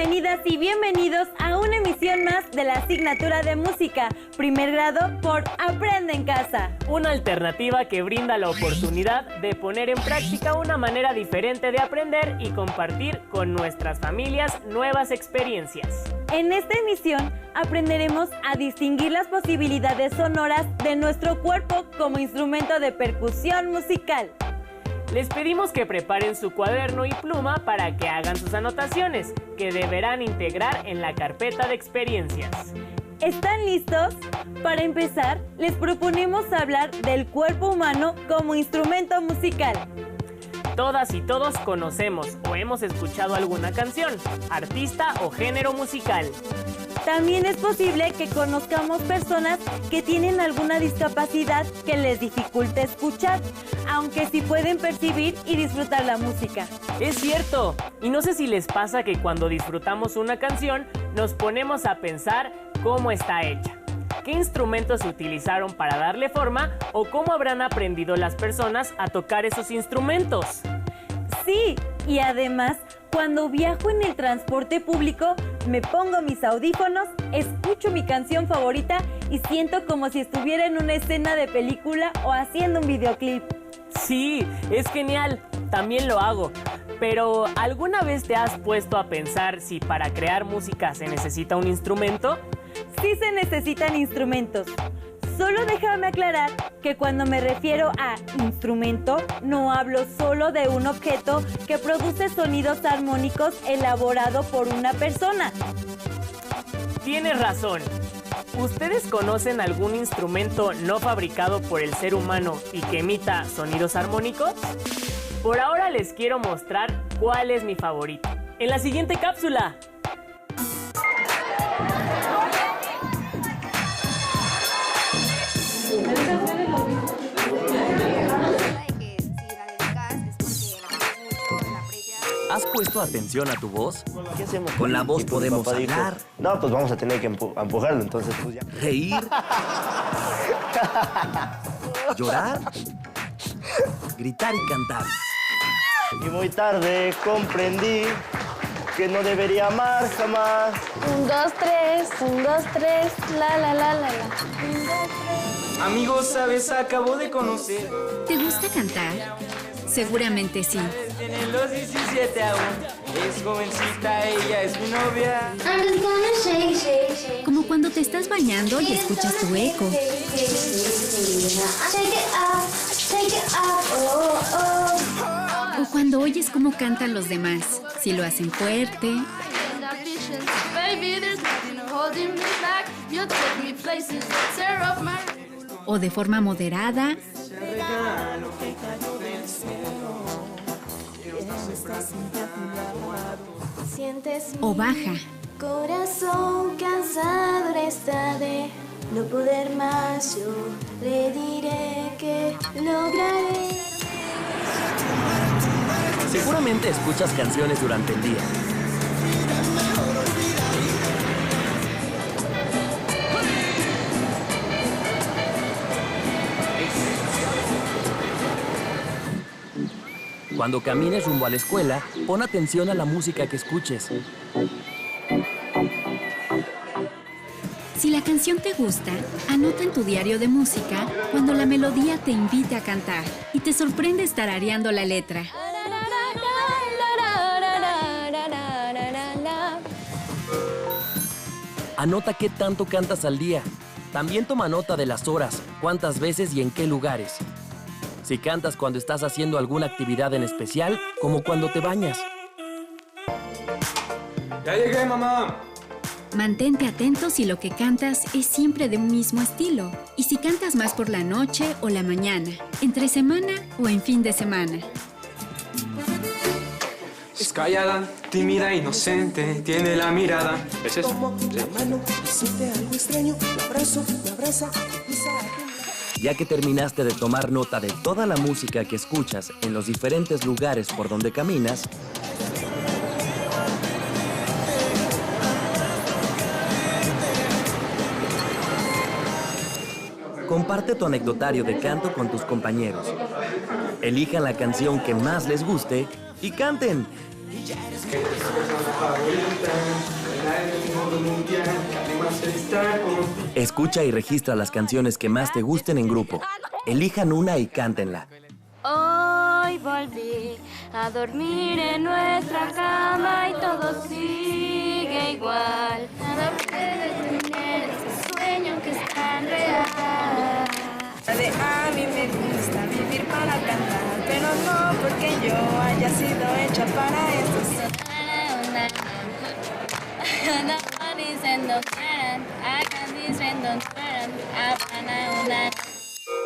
bienvenidas y bienvenidos a una emisión más de la asignatura de música, primer grado por Aprende en Casa. Una alternativa que brinda la oportunidad de poner en práctica una manera diferente de aprender y compartir con nuestras familias nuevas experiencias. En esta emisión aprenderemos a distinguir las posibilidades sonoras de nuestro cuerpo como instrumento de percusión musical. Les pedimos que preparen su cuaderno y pluma para que hagan sus anotaciones, que deberán integrar en la carpeta de experiencias. ¿Están listos? Para empezar, les proponemos hablar del cuerpo humano como instrumento musical. Todas y todos conocemos o hemos escuchado alguna canción, artista o género musical. También es posible que conozcamos personas que tienen alguna discapacidad que les dificulte escuchar, aunque sí pueden percibir y disfrutar la música. Es cierto, y no sé si les pasa que cuando disfrutamos una canción nos ponemos a pensar cómo está hecha, qué instrumentos se utilizaron para darle forma o cómo habrán aprendido las personas a tocar esos instrumentos. Sí, y además, cuando viajo en el transporte público, me pongo mis audífonos, escucho mi canción favorita y siento como si estuviera en una escena de película o haciendo un videoclip. Sí, es genial, también lo hago. Pero, ¿alguna vez te has puesto a pensar si para crear música se necesita un instrumento? Sí se necesitan instrumentos. Solo déjame aclarar que cuando me refiero a instrumento, no hablo solo de un objeto que produce sonidos armónicos elaborado por una persona. Tienes razón. ¿Ustedes conocen algún instrumento no fabricado por el ser humano y que emita sonidos armónicos? Por ahora les quiero mostrar cuál es mi favorito. En la siguiente cápsula. ¿Has puesto atención a tu voz? ¿Qué hacemos? Con la voz podemos hablar. No, pues vamos a tener que empujarlo, entonces pues ya. Reír. Llorar. Gritar y cantar. Y muy tarde comprendí que no debería amar jamás. 1, 2, 3, 1, 2, 3, la la la la la. 1, 2, 3. Amigos, ¿sabes? Acabo de conocer. ¿Te gusta cantar? Seguramente sí. Tiene los 17 aún. Es jovencita, ella es mi novia. I'm just gonna shake, shake, shake. Como cuando te estás bañando y escuchas tu eco. Shake it up, shake it up, oh, oh. O cuando oyes cómo cantan los demás. Si lo hacen fuerte. O de forma moderada. O baja. Corazón cansado está de no poder más, yo le diré que lograré. Seguramente escuchas canciones durante el día. Cuando camines rumbo a la escuela, pon atención a la música que escuches. Si la canción te gusta, anota en tu diario de música cuando la melodía te invite a cantar y te sorprende tarareando la letra. Anota qué tanto cantas al día. También toma nota de las horas, cuántas veces y en qué lugares. Si cantas cuando estás haciendo alguna actividad en especial, como cuando te bañas. ¡Ya llegué, mamá! Mantente atento si lo que cantas es siempre de un mismo estilo y si cantas más por la noche o la mañana, entre semana o en fin de semana. Es callada, tímida, inocente, tiene la mirada. ¿Es eso? Ya que terminaste de tomar nota de toda la música que escuchas en los diferentes lugares por donde caminas, comparte tu anecdotario de canto con tus compañeros. Elijan la canción que más les guste y canten. Escucha y registra las canciones que más te gusten en grupo. Elijan una y cántenla. Hoy volví a dormir en nuestra cama y todo sigue igual. Nada puede detener ese sueño que es tan real. A mí me gusta vivir para cantar, pero no porque yo haya sido hecha para esto.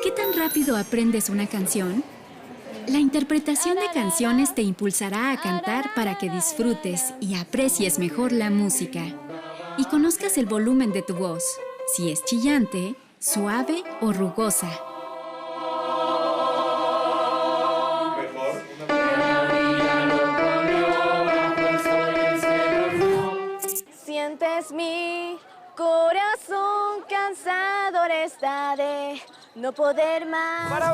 ¿Qué tan rápido aprendes una canción? La interpretación de canciones te impulsará a cantar para que disfrutes y aprecies mejor la música y conozcas el volumen de tu voz, si es chillante, suave o rugosa. Sientes mi corazón cansador está de no poder más. Para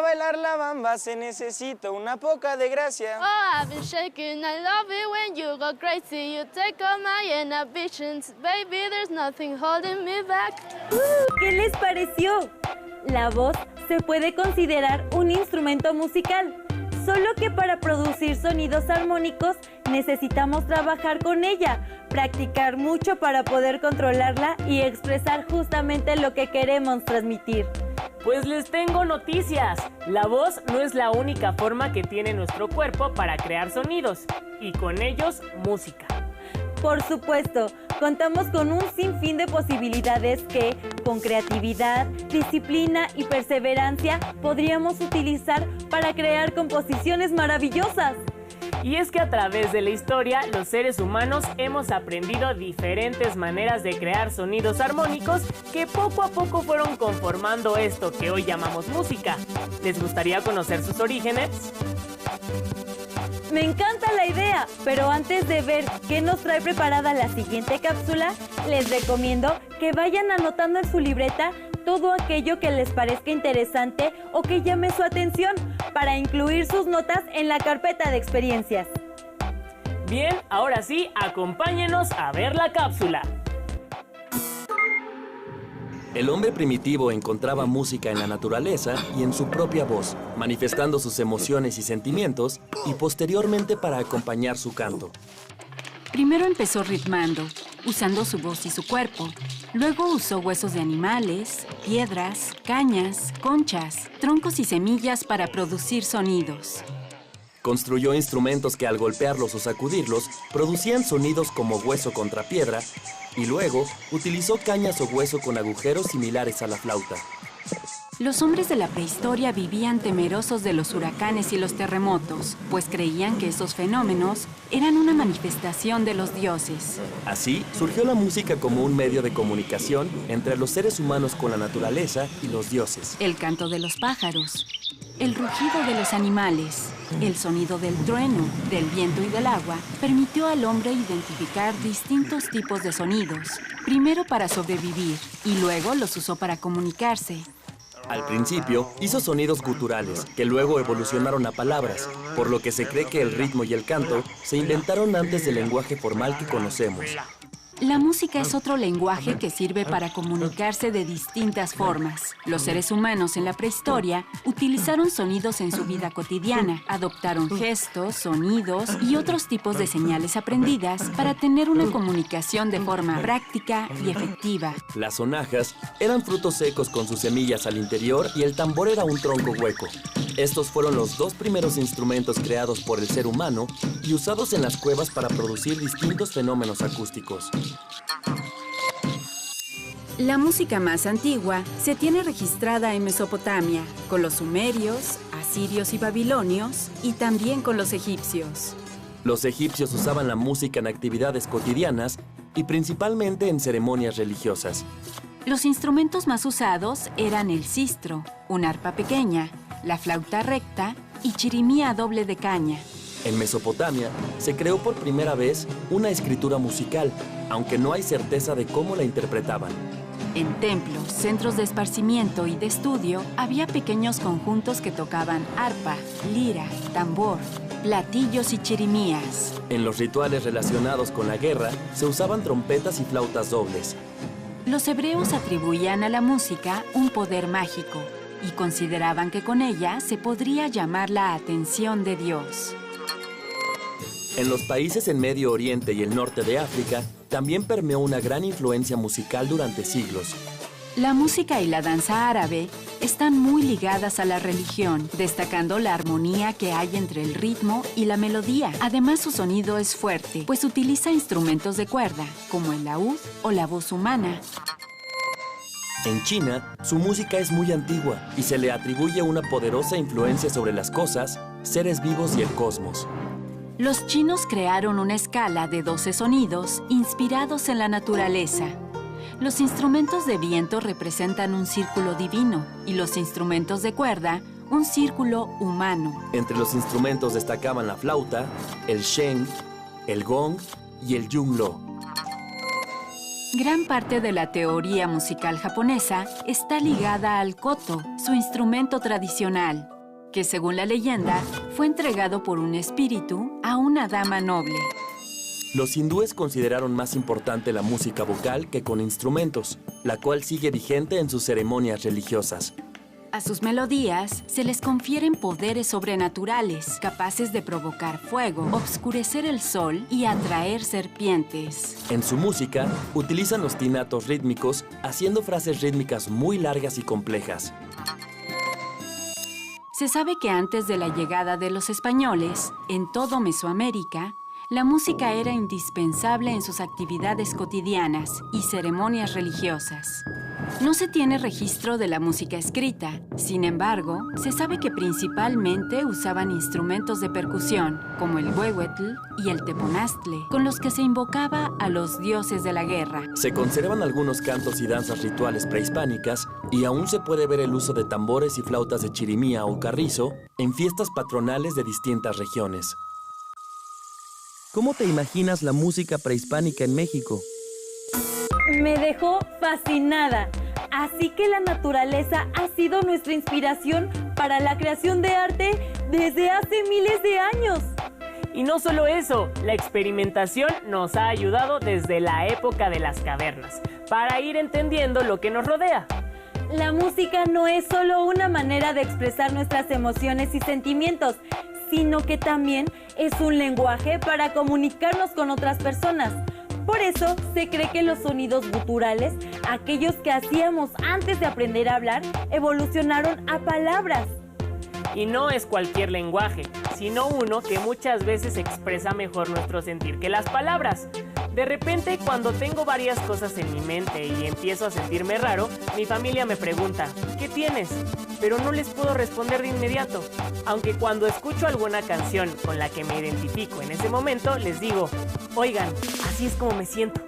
bailar la bamba se necesita una poca de gracia. Oh, I've been shaking, I love it when you go crazy. You take all my inhibitions, baby, there's nothing holding me back. ¿Qué les pareció? La voz se puede considerar un instrumento musical, solo que para producir sonidos armónicos necesitamos trabajar con ella, practicar mucho para poder controlarla y expresar justamente lo que queremos transmitir. Pues les tengo noticias. La voz no es la única forma que tiene nuestro cuerpo para crear sonidos, y con ellos música. Por supuesto, contamos con un sinfín de posibilidades que, con creatividad, disciplina y perseverancia, podríamos utilizar para crear composiciones maravillosas. Y es que a través de la historia, los seres humanos hemos aprendido diferentes maneras de crear sonidos armónicos que poco a poco fueron conformando esto que hoy llamamos música. ¿Les gustaría conocer sus orígenes? Me encanta la idea, pero antes de ver qué nos trae preparada la siguiente cápsula, les recomiendo que vayan anotando en su libreta todo aquello que les parezca interesante o que llame su atención para incluir sus notas en la carpeta de experiencias. Bien, ahora sí, acompáñenos a ver la cápsula. El hombre primitivo encontraba música en la naturaleza y en su propia voz, manifestando sus emociones y sentimientos y posteriormente para acompañar su canto. Primero empezó ritmando, usando su voz y su cuerpo. Luego usó huesos de animales, piedras, cañas, conchas, troncos y semillas para producir sonidos. Construyó instrumentos que al golpearlos o sacudirlos producían sonidos como hueso contra piedra y luego utilizó cañas o hueso con agujeros similares a la flauta. Los hombres de la prehistoria vivían temerosos de los huracanes y los terremotos, pues creían que esos fenómenos eran una manifestación de los dioses. Así surgió la música como un medio de comunicación entre los seres humanos con la naturaleza y los dioses. El canto de los pájaros, el rugido de los animales, el sonido del trueno, del viento y del agua permitió al hombre identificar distintos tipos de sonidos, primero para sobrevivir y luego los usó para comunicarse. Al principio, hizo sonidos guturales, que luego evolucionaron a palabras, por lo que se cree que el ritmo y el canto se inventaron antes del lenguaje formal que conocemos. La música es otro lenguaje que sirve para comunicarse de distintas formas. Los seres humanos en la prehistoria utilizaron sonidos en su vida cotidiana, adoptaron gestos, sonidos y otros tipos de señales aprendidas para tener una comunicación de forma práctica y efectiva. Las sonajas eran frutos secos con sus semillas al interior y el tambor era un tronco hueco. Estos fueron los dos primeros instrumentos creados por el ser humano y usados en las cuevas para producir distintos fenómenos acústicos. La música más antigua se tiene registrada en Mesopotamia, con los sumerios, asirios y babilonios, y también con los egipcios. Los egipcios usaban la música en actividades cotidianas y principalmente en ceremonias religiosas. Los instrumentos más usados eran el sistro, una arpa pequeña, la flauta recta y chirimía doble de caña. En Mesopotamia se creó por primera vez una escritura musical, aunque no hay certeza de cómo la interpretaban. En templos, centros de esparcimiento y de estudio había pequeños conjuntos que tocaban arpa, lira, tambor, platillos y chirimías. En los rituales relacionados con la guerra, se usaban trompetas y flautas dobles. Los hebreos atribuían a la música un poder mágico y consideraban que con ella se podría llamar la atención de Dios. En los países en Medio Oriente y el norte de África, también permeó una gran influencia musical durante siglos. La música y la danza árabe están muy ligadas a la religión, destacando la armonía que hay entre el ritmo y la melodía. Además, su sonido es fuerte, pues utiliza instrumentos de cuerda, como el laúd o la voz humana. En China, su música es muy antigua y se le atribuye una poderosa influencia sobre las cosas, seres vivos y el cosmos. Los chinos crearon una escala de 12 sonidos inspirados en la naturaleza. Los instrumentos de viento representan un círculo divino y los instrumentos de cuerda, un círculo humano. Entre los instrumentos destacaban la flauta, el sheng, el gong y el yunlo. Gran parte de la teoría musical japonesa está ligada al koto, su instrumento tradicional, que según la leyenda fue entregado por un espíritu a una dama noble. Los hindúes consideraron más importante la música vocal que con instrumentos, la cual sigue vigente en sus ceremonias religiosas. A sus melodías se les confieren poderes sobrenaturales, capaces de provocar fuego, obscurecer el sol y atraer serpientes. En su música, utilizan los ostinatos rítmicos, haciendo frases rítmicas muy largas y complejas. Se sabe que antes de la llegada de los españoles, en todo Mesoamérica, la música era indispensable en sus actividades cotidianas y ceremonias religiosas. No se tiene registro de la música escrita, sin embargo, se sabe que principalmente usaban instrumentos de percusión, como el huehuetl y el teponaztle, con los que se invocaba a los dioses de la guerra. Se conservan algunos cantos y danzas rituales prehispánicas y aún se puede ver el uso de tambores y flautas de chirimía o carrizo en fiestas patronales de distintas regiones. ¿Cómo te imaginas la música prehispánica en México? Me dejó fascinada. Así que la naturaleza ha sido nuestra inspiración para la creación de arte desde hace miles de años. Y no solo eso, la experimentación nos ha ayudado desde la época de las cavernas, para ir entendiendo lo que nos rodea. La música no es solo una manera de expresar nuestras emociones y sentimientos, sino que también es un lenguaje para comunicarnos con otras personas. Por eso se cree que los sonidos guturales, aquellos que hacíamos antes de aprender a hablar, evolucionaron a palabras. Y no es cualquier lenguaje, sino uno que muchas veces expresa mejor nuestro sentir que las palabras. De repente, cuando tengo varias cosas en mi mente y empiezo a sentirme raro, mi familia me pregunta, ¿qué tienes? Pero no les puedo responder de inmediato. Aunque cuando escucho alguna canción con la que me identifico en ese momento, les digo, oigan, así es como me siento.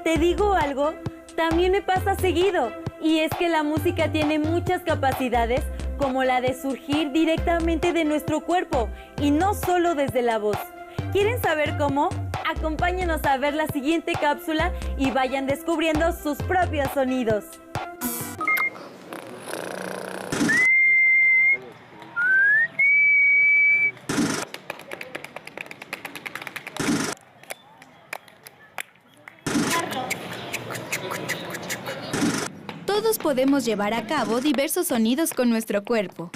¿Te digo algo? También me pasa seguido. Y es que la música tiene muchas capacidades, como la de surgir directamente de nuestro cuerpo y no solo desde la voz. ¿Quieren saber cómo? Acompáñenos a ver la siguiente cápsula y vayan descubriendo sus propios sonidos. Todos podemos llevar a cabo diversos sonidos con nuestro cuerpo.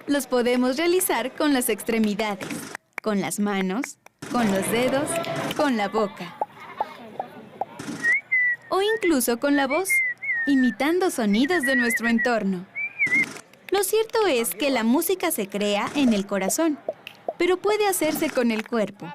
Los podemos realizar con las extremidades, con las manos, con los dedos, con la boca. O incluso con la voz, imitando sonidos de nuestro entorno. Lo cierto es que la música se crea en el corazón, pero puede hacerse con el cuerpo.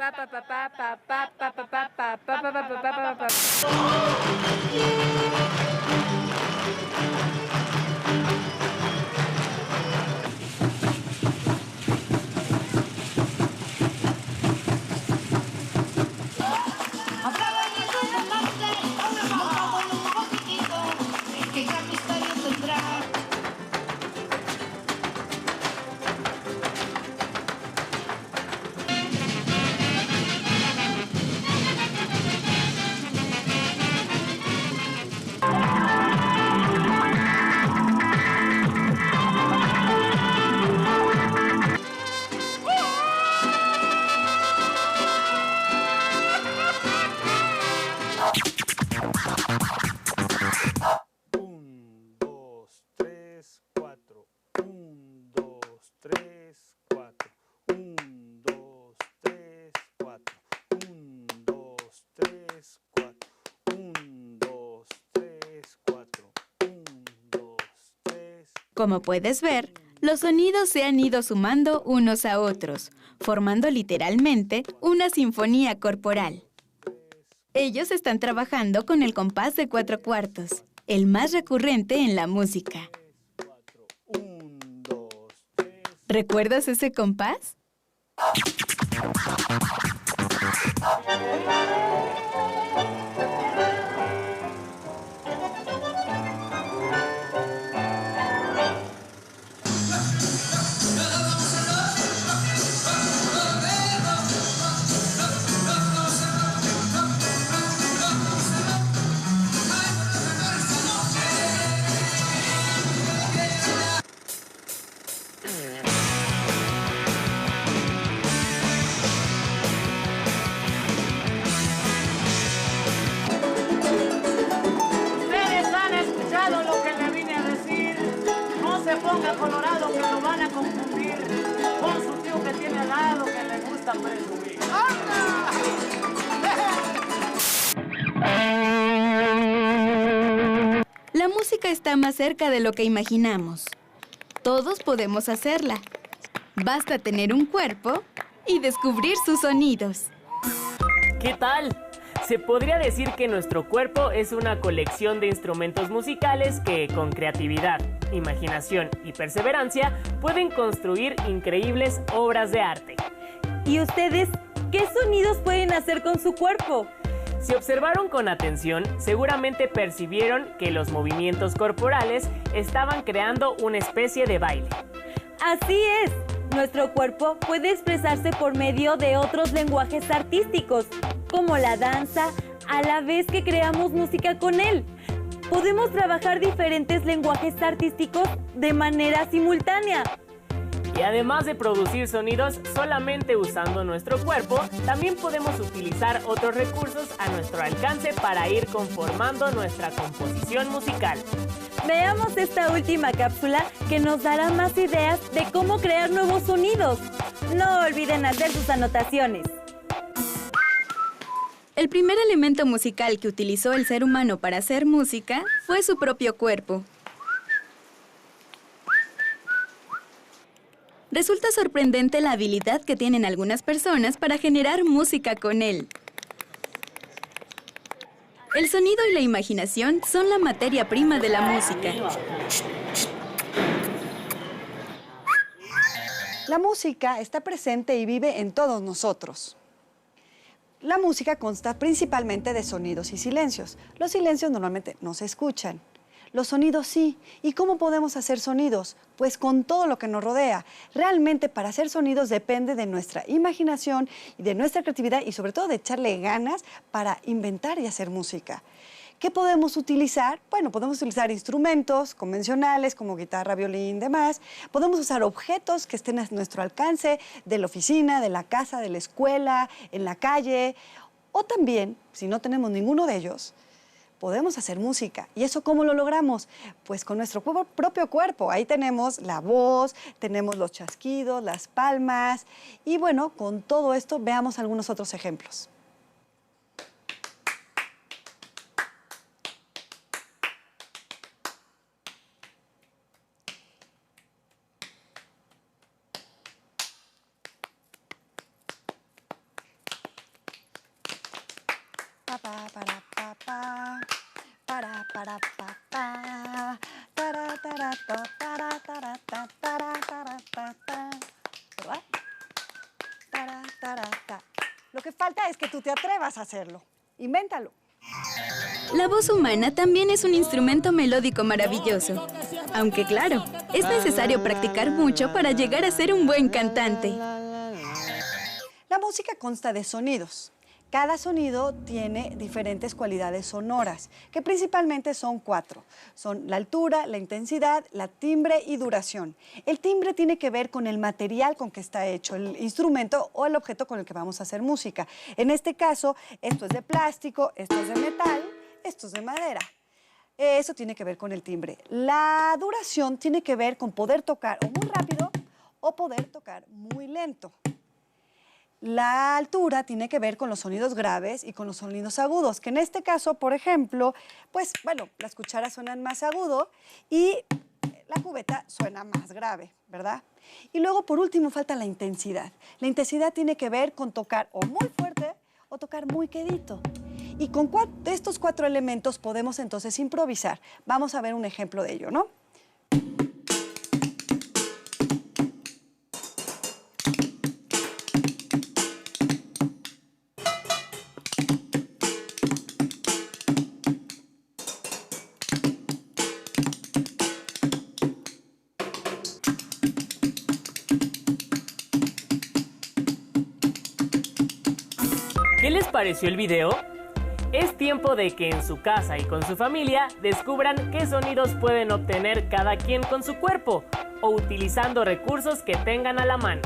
Como puedes ver, los sonidos se han ido sumando unos a otros, formando literalmente una sinfonía corporal. Ellos están trabajando con el compás de 4/4, el más recurrente en la música. ¿Recuerdas ese compás? Ponga colorado que lo van a confundir con su tío que tiene al lado que le gusta presumir. La música está más cerca de lo que imaginamos. Todos podemos hacerla. Basta tener un cuerpo y descubrir sus sonidos. ¿Qué tal? Se podría decir que nuestro cuerpo es una colección de instrumentos musicales que, con creatividad, imaginación y perseverancia, pueden construir increíbles obras de arte. ¿Y ustedes qué sonidos pueden hacer con su cuerpo? Si observaron con atención, seguramente percibieron que los movimientos corporales estaban creando una especie de baile. Así es. Nuestro cuerpo puede expresarse por medio de otros lenguajes artísticos, como la danza, a la vez que creamos música con él. Podemos trabajar diferentes lenguajes artísticos de manera simultánea. Y además de producir sonidos solamente usando nuestro cuerpo, también podemos utilizar otros recursos a nuestro alcance para ir conformando nuestra composición musical. Veamos esta última cápsula que nos dará más ideas de cómo crear nuevos sonidos. No olviden hacer sus anotaciones. El primer elemento musical que utilizó el ser humano para hacer música fue su propio cuerpo. Resulta sorprendente la habilidad que tienen algunas personas para generar música con él. El sonido y la imaginación son la materia prima de la música. La música está presente y vive en todos nosotros. La música consta principalmente de sonidos y silencios. Los silencios normalmente no se escuchan. Los sonidos sí. ¿Y cómo podemos hacer sonidos? Pues con todo lo que nos rodea. Realmente para hacer sonidos depende de nuestra imaginación y de nuestra creatividad y sobre todo de echarle ganas para inventar y hacer música. ¿Qué podemos utilizar? Bueno, podemos utilizar instrumentos convencionales como guitarra, violín, demás. Podemos usar objetos que estén a nuestro alcance de la oficina, de la casa, de la escuela, en la calle. O también, si no tenemos ninguno de ellos, podemos hacer música. ¿Y eso cómo lo logramos? Pues con nuestro propio cuerpo. Ahí tenemos la voz, tenemos los chasquidos, las palmas. Y bueno, con todo esto veamos algunos otros ejemplos. Lo que falta es que tú te atrevas a hacerlo. Invéntalo. La voz humana también es un instrumento melódico maravilloso. Aunque claro, es necesario practicar mucho para llegar a ser un buen cantante. La música consta de sonidos. Cada sonido tiene diferentes cualidades sonoras, que principalmente son 4. Son la altura, la intensidad, la timbre y duración. El timbre tiene que ver con el material con que está hecho el instrumento o el objeto con el que vamos a hacer música. En este caso, esto es de plástico, esto es de metal, esto es de madera. Eso tiene que ver con el timbre. La duración tiene que ver con poder tocar o muy rápido o poder tocar muy lento. La altura tiene que ver con los sonidos graves y con los sonidos agudos, que en este caso, por ejemplo, pues, bueno, las cucharas suenan más agudo y la cubeta suena más grave, ¿verdad? Y luego, por último, falta la intensidad. La intensidad tiene que ver con tocar o muy fuerte o tocar muy quedito. Y con estos 4 elementos podemos entonces improvisar. Vamos a ver un ejemplo de ello, ¿no? ¿Qué les pareció el video? Es tiempo de que en su casa y con su familia descubran qué sonidos pueden obtener cada quien con su cuerpo o utilizando recursos que tengan a la mano.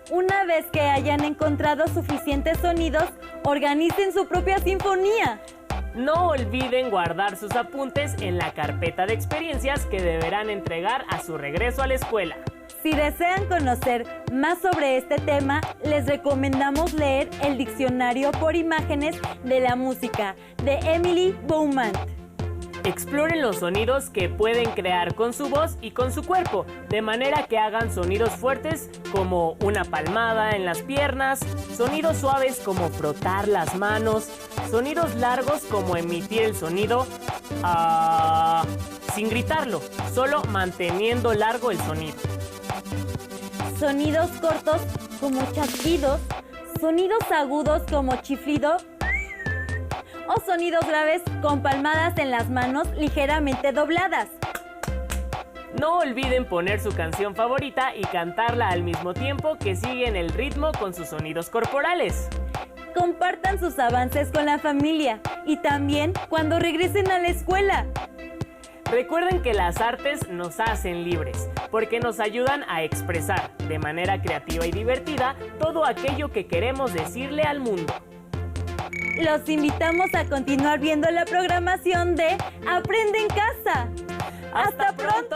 Una vez que hayan encontrado suficientes sonidos, organicen su propia sinfonía. No olviden guardar sus apuntes en la carpeta de experiencias que deberán entregar a su regreso a la escuela. Si desean conocer más sobre este tema, les recomendamos leer el Diccionario por Imágenes de la Música de Emily Beaumont. Exploren los sonidos que pueden crear con su voz y con su cuerpo, de manera que hagan sonidos fuertes como una palmada en las piernas, sonidos suaves como frotar las manos, sonidos largos como emitir el sonido sin gritarlo, solo manteniendo largo el sonido. Sonidos cortos como chasquidos, sonidos agudos como chiflido o sonidos graves con palmadas en las manos ligeramente dobladas. No olviden poner su canción favorita y cantarla al mismo tiempo que siguen el ritmo con sus sonidos corporales. Compartan sus avances con la familia y también cuando regresen a la escuela. Recuerden que las artes nos hacen libres, porque nos ayudan a expresar de manera creativa y divertida todo aquello que queremos decirle al mundo. Los invitamos a continuar viendo la programación de Aprende en Casa. ¡Hasta pronto!